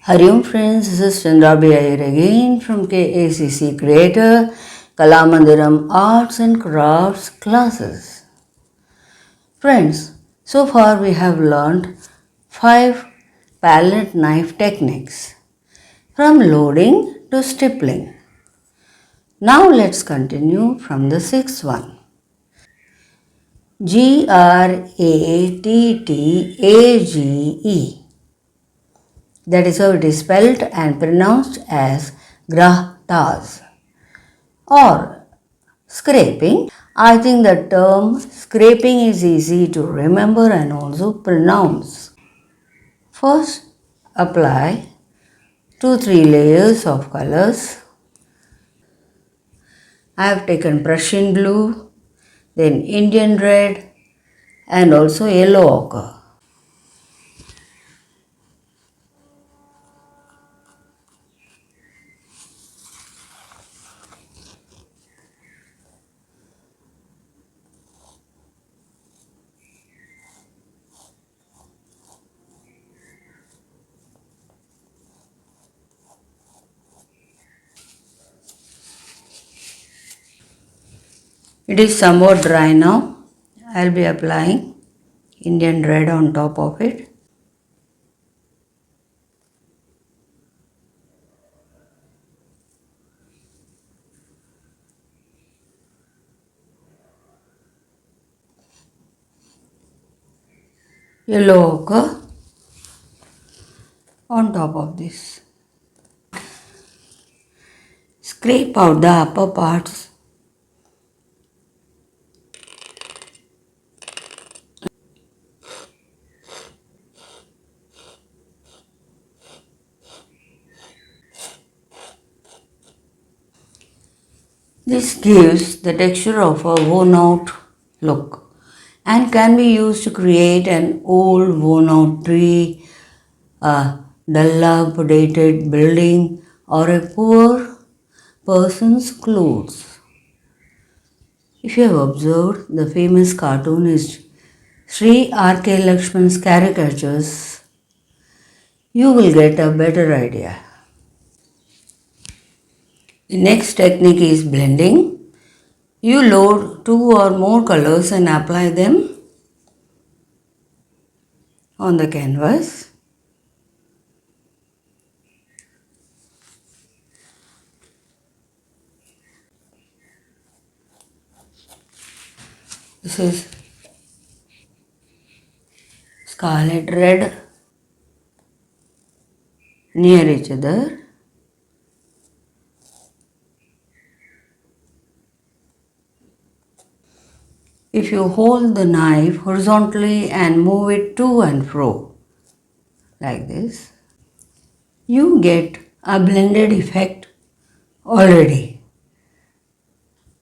Hariom friends, this is Chandrabhi Iyer again from KACC Creator Kalamandiram Arts and Crafts classes. Friends, so far we have learned 5 palette knife techniques from loading to stippling. Now let's continue from the 6th one. GRATTAGE. That is how it is spelled and pronounced as grahtas or scraping. I think the term scraping is easy to remember and also pronounce. First, apply 2-3 layers of colors. I have taken Prussian blue, then Indian red and also yellow ochre. It is somewhat dry now. I will be applying Indian red on top of it. Yellow ochre on top of this. Scrape out the upper parts. This gives the texture of a worn out look and can be used to create an old worn out tree, a dilapidated building or a poor person's clothes. If you have observed the famous cartoonist Sri R.K. Lakshman's caricatures, you will get a better idea. The next technique is blending. You load 2 or more colors and apply them on the canvas. This is scarlet red near each other. If you hold the knife horizontally and move it to and fro like this, you get a blended effect already.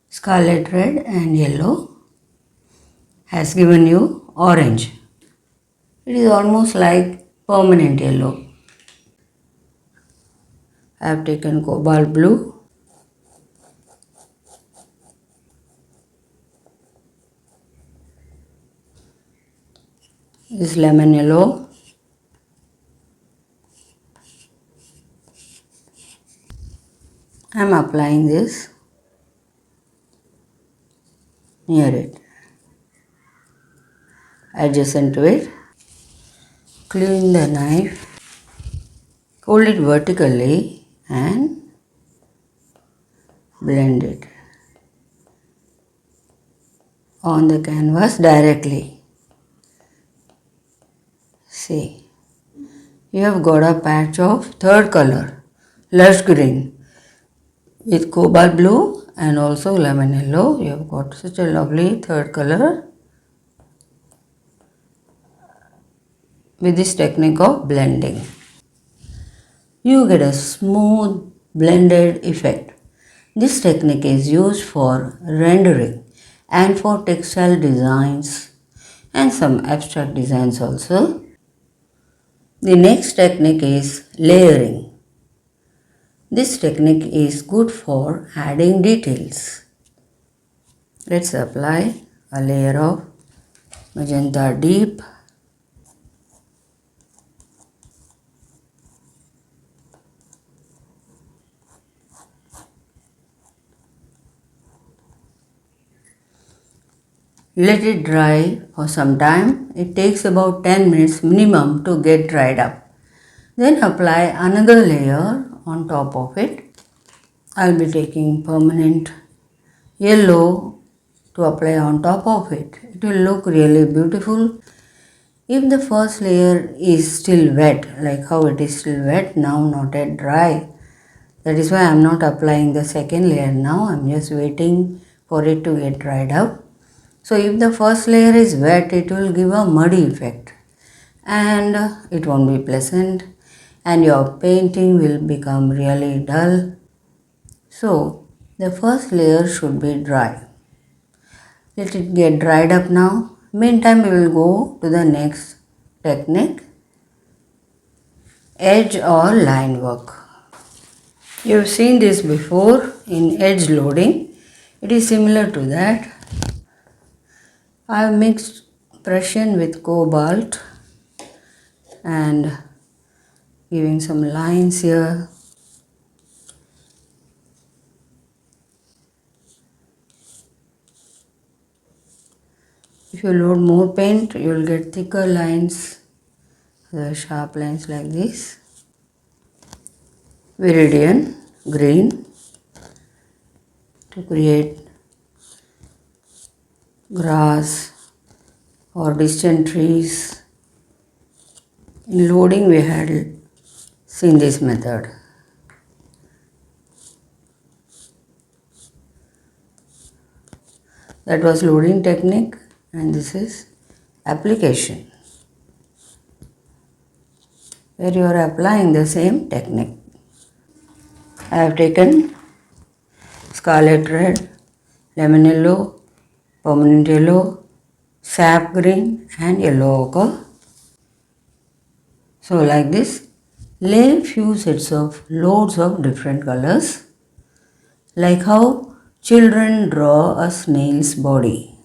Scarlet red and yellow has given you orange. It is almost like permanent yellow. I have taken cobalt blue. This is lemon yellow. I am applying this near it, adjacent to it. Clean the knife, hold it vertically and blend it on the canvas directly. See, you have got a patch of third color, lush green with cobalt blue and also lemon yellow. You have got such a lovely third color with this technique of blending. You get a smooth blended effect. This technique is used for rendering and for textile designs and some abstract designs also. The next technique is layering. This technique is good for adding details. Let's apply a layer of magenta deep, Let it dry for some time. It takes about 10 minutes minimum to get dried up. Then apply another layer on top of it. I'll be taking permanent yellow to apply on top of it. It will look really beautiful. If the first layer is still wet, like how it is still wet now, not yet dry, that is why I am not applying the second layer now. I am just waiting for it to get dried up. So if the first layer is wet, it will give a muddy effect and it won't be pleasant and your painting will become really dull. So the first layer should be dry. Let it get dried up now. Meantime, we will go to the next technique, edge or line work. You have seen this before in edge loading. It is similar to that. I have mixed Prussian with cobalt and giving some lines here. If you load more paint, you will get thicker lines, the sharp lines like this. Viridian green to create grass or distant trees. In loading, we had seen this method. That was loading technique and this is application, where you are applying the same technique. I have taken scarlet red, lemon yellow, permanent yellow, sap green and yellow ochre. So like this, lay few sets of loads of different colors, like how children draw a snail's body.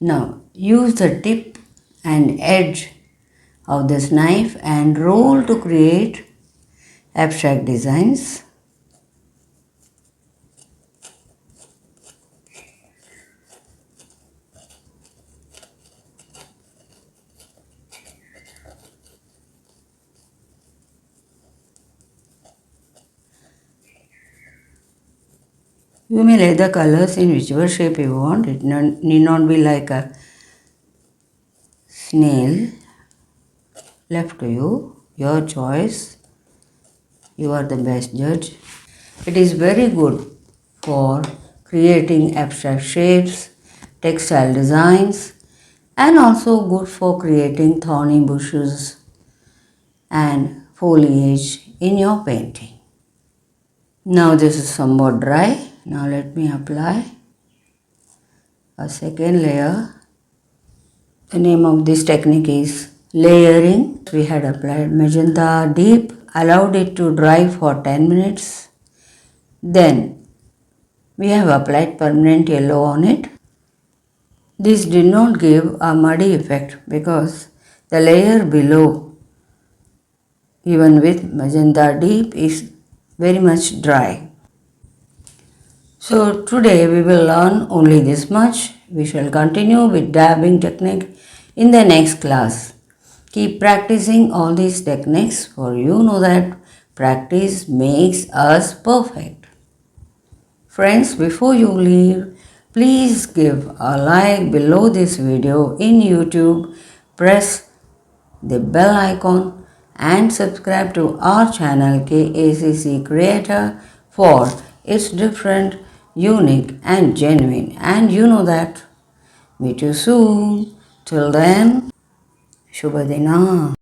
Now use the tip and edge of this knife and roll to create abstract designs. You may lay the colors in whichever shape you want. It need not be like a snail. Left to you, your choice. You are the best judge. It is very good for creating abstract shapes, textile designs, and also good for creating thorny bushes and foliage in your painting. Now this is somewhat dry. Now let me apply a second layer. The name of this technique is layering. We had applied magenta deep, allowed it to dry for 10 minutes. Then we have applied permanent yellow on it. This did not give a muddy effect because the layer below, even with magenta deep, is very much dry. So today we will learn only this much. We shall continue with dabbing technique in the next class. Keep practicing all these techniques, for you know that practice makes us perfect. Friends, before you leave, please give a like below this video in YouTube, press the bell icon and subscribe to our channel KACC Creator for its different, unique and genuine. And you know that. Meet you soon. Till then, Shubha Dina.